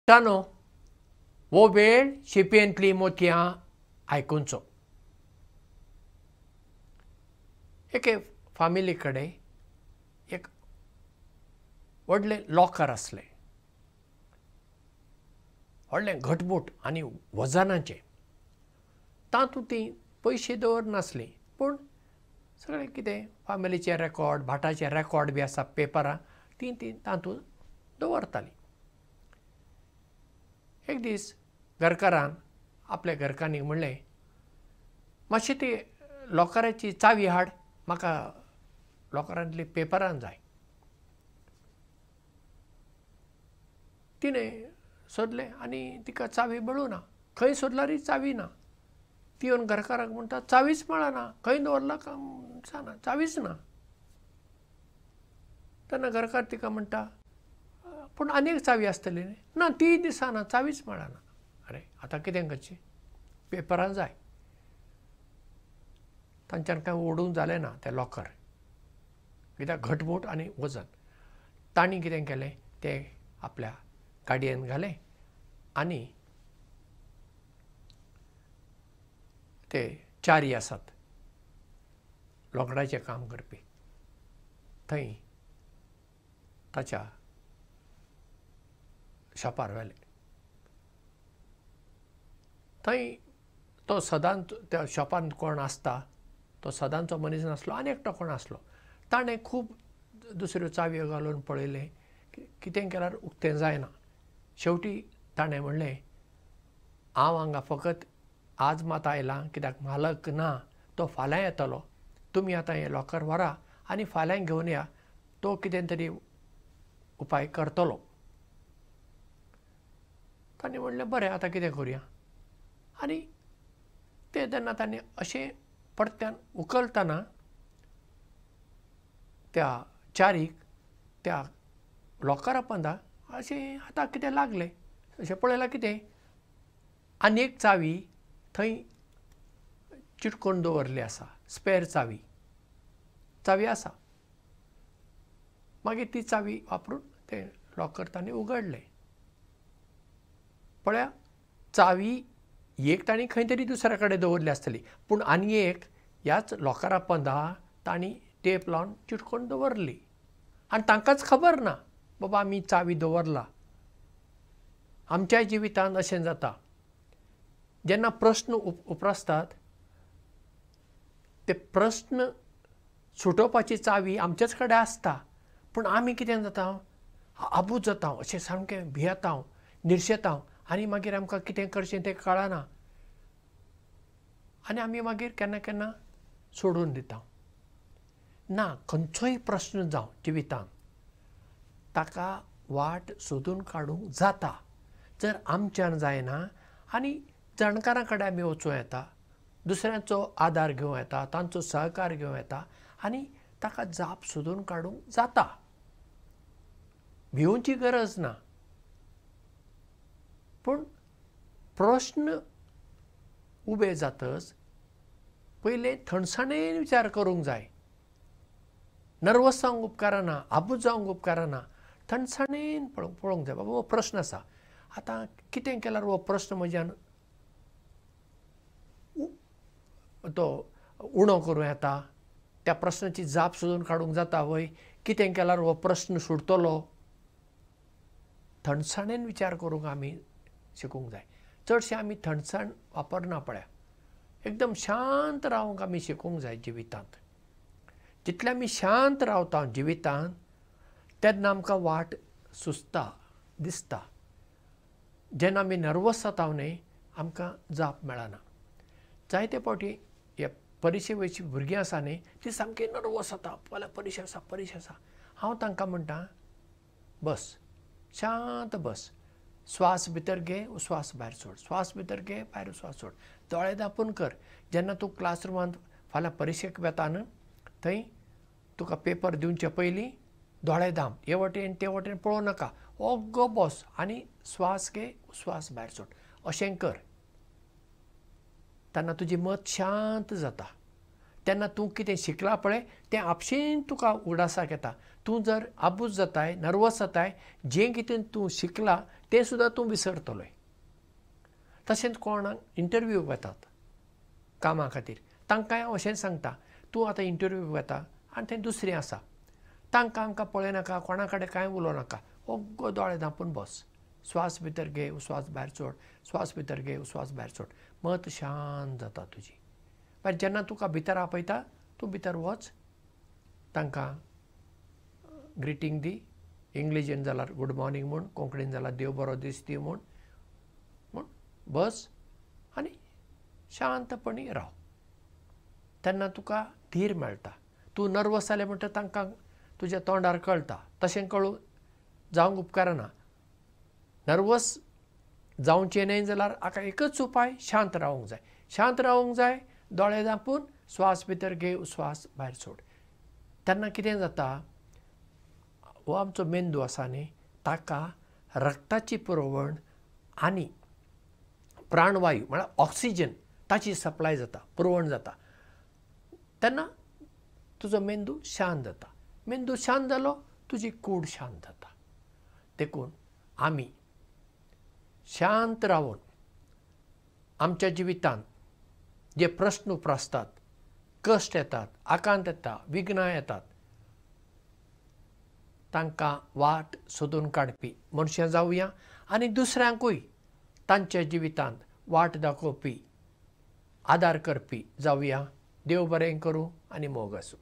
टानो वो वेळ शिपेंतली मोतयां आयकुचो. एके फामिली कडेन एक व्हडलें लॉकर आसलें, व्हडलें घटमूट आनी वजनाचें. तातूंत ती पयशे दवरनासलीं, पूण सगळें कितें फामिलीचे रेकॉर्ड, भाटाचे रेकॉर्ड बी आसा पेपरां, ती तातूंत दवरतालीं. एक दीस घरकारान आपल्या घरकान्नीक म्हणलें, मातशी ती लॉकराची चावी हाड, म्हाका लॉकरांतली पेपरां जाय. तिणें सोदलें आनी तिका चावी मेळूना. खंय सोदल्यारय चावी ना. ती येवन घरकाराक म्हणटा, चावीच मेळना, खंय दवरला काय दिसना, चावीच ना. तेन्ना घरकार तिका म्हणटा, पूण आनी एक चावी आसतली न्ही. ना, ती दिसना, चावीच मेळना. अरे, आतां कितें करचें? पेपरां जाय. तांच्यान कांय ओडूंक जालें ना तें लॉकर, कित्याक घटमूट आनी वजन. तांणी कितें केलें, तें आपल्या गाडयेंत घालें आनी ते चारी आसात लॉकराचें काम करपी, थंय ताच्या शॉपार व्हेले. थंय तो सदांच त्या शॉपांत कोण आसता तो सदांचो मनीस नासलो, आनी एकटो कोण आसलो. ताणें खूब दुसऱ्यो चावयो घालून पळयलें, कितें केल्यार उक्तें जायना. शेवटी ताणें म्हणलें, हांव हांगा फकत आज मात आयलां, कित्याक मालक ना, तो फाल्यां येतलो. तुमी आतां हें लॉकर व्हरा आनी फाल्यां घेवन या, तो कितें तरी उपाय करतलो. ताणें म्हणलें, बरें, आतां कितें करुया. आनी तें तेन्ना ताणें अशें परत्यान उखलतना त्या चारीक त्या लॉकरा पंदाक अशें आतां कितें लागलें. अशें पळयल्यार कितें, आनी एक चावी थंय चिटकोवन दवरली आसा, स्पेर चावी आसा. मागीर ती चावी वापरून तें लॉकर ताणें उगडलें. पळया, चावी एक ताणीं खंय तरी दुसऱ्या कडेन दवरली आसतली, पूण आनी एक ह्याच लॉकरा पंदा तांणी टेप लावन चिटकोवन दवरली. आनी तांकांच खबर ना, बाबा आमी चावी दवरला. आमच्याय जिवितांत अशें जाता. जेन्ना प्रस्न उप्रासतात, ते प्रस्न सुटोवपाची चावी आमचेच कडेन आसता, पूण आमी कितें जाता, आबूज जाता, अशें सामकें भियेता, निर्शेता, आनी मागीर आमकां कितें करचें तें कळना. आनी आमी मागीर केन्ना केन्ना सोडून दिता. ना, खंयचोय प्रस्न जावं जिवितांत, ताका वाट सोदून काडूंक जाता. जर आमच्यान जायना आनी जाणकारां कडेन आमी वचूं येता, दुसऱ्यांचो आदार घेवं येता, तांचो सहकार घेवं येता आनी ताका जाप सोदून काडूंक जाता. भिवूंची गरज ना. पूण प्रस्न उबे जातच पयलें थंडसाणेन विचार करूंक जाय. नर्वस जावंक उपकारना, आबूज जावंक उपकारना. थंडसाणेन पळोवंक जाय, बाबा हो प्रस्न आसा, आतां कितें केल्यार हो प्रस्न म्हज्यान तो उणो करूं येता, त्या प्रस्नाची जाप सोदून काडूंक जाता वय, कितें केल्यार हो प्रस्न सुटतलो. थंडसाणेन विचार करूंक आमी शिकूंक जाय. चडशें आमी थंडसाण वापरना पळया. एकदम शांत रावंक आमी शिकूंक जाय जिवितांत. जितले आमी शांत रावता जिवितांत, तेन्ना आमकां वाट सुचता, दिसता. जेन्ना आमी नर्वस जाता न्ही, आमकां जाप मेळना. जायते फावटी हे परिक्षे वयची भुरगीं आसा न्ही, ती सामकी नर्वस जाता, फाल्यां परिक्षा आसा. हांव तांकां म्हणटा, बस, शांत बस, स्वास भितर घे, उस्वास भायर सोड, स्वास भितर घे, भायर उस्वास सोड. दोळे धांपून कर. जेन्ना तूं क्लासरुमांत फाल्यां परिक्षेक वता न्ही, थंय तुका पेपर दिवचे पयलीं दोळे धांप, हे वटेन ते वटेन पळोवं नाका, ओग्ग बस आनी स्वास घे, उस्वास भायर सोड, अशें कर. तेन्ना तुजी मत शांत जाता. तेन्ना तूं कितें शिकला पळय तें आपशीं तुका उगडासाक येता. तूं जर आबूज जाताय, नर्वस जाताय, जें कितें तूं शिकला तें सुद्दां तूं विसरतलोय. तशेंच कोणाक इंटरव्यूक वतात कामा खातीर, तांकांय हांव अशें सांगता, तूं आतां इंटरव्यूक वता आनी थंय दुसरें आसा, तांकां आमकां पळयनाका, कोणा कडेन कांय उलोवनाका, ओग्ग दोळे धांपून बस. स्वास भितर घे, उस्वास भायर सोड, स्वास भितर घे, उस्वास भायर सोड. मत शांत जाता तुजी. मागीर जेन्ना तुका भितर आपयता, तूं भितर वच, तांकां ग्रिटींग दी, इंग्लिशीन जाल्यार गूड मॉर्निंग म्हूण, कोंकणीन जाल्यार देव बरो दीस दी म्हूण बस आनी शांतपणी राव. तेन्ना तुका धीर मेळटा. तूं नर्वस जालें म्हणटा तांकां तुज्या तोंडार कळटा, तशें कळून जावंक उपकारना. नर्वस जावचें न्हय जाल्यार हाका एकच उपाय, शांत रावूंक जाय. शांत रावूंक जाय, दोळे धांपून स्वास भितर घे, उस्वास भायर सोड. तेन्ना कितें जाता, हो आमचो मेंदू आसा न्ही, ताका रक्ताची पुरवण आनी प्राणवायू म्हळ्यार ऑक्सिजन ताची सप्लाय जाता, पुरवण जाता. तेन्ना तुजो मेंदू शांत जाता. मेंदू शांत जालो, तुजी कूड शांत जाता. देखून आमी शांत रावन आमच्या जिवितांत जे प्रस्न उप्रासतात, कश्ट येतात, आकांत येता, विघ्नां येतात, तांकां वाट सोदून काडपी मनशां जावया आनी दुसऱ्यांकूय तांच्या जिवितांत वाट दाखोवपी, आदार करपी जावया. देव बरें करूं आनी मोग आसूं.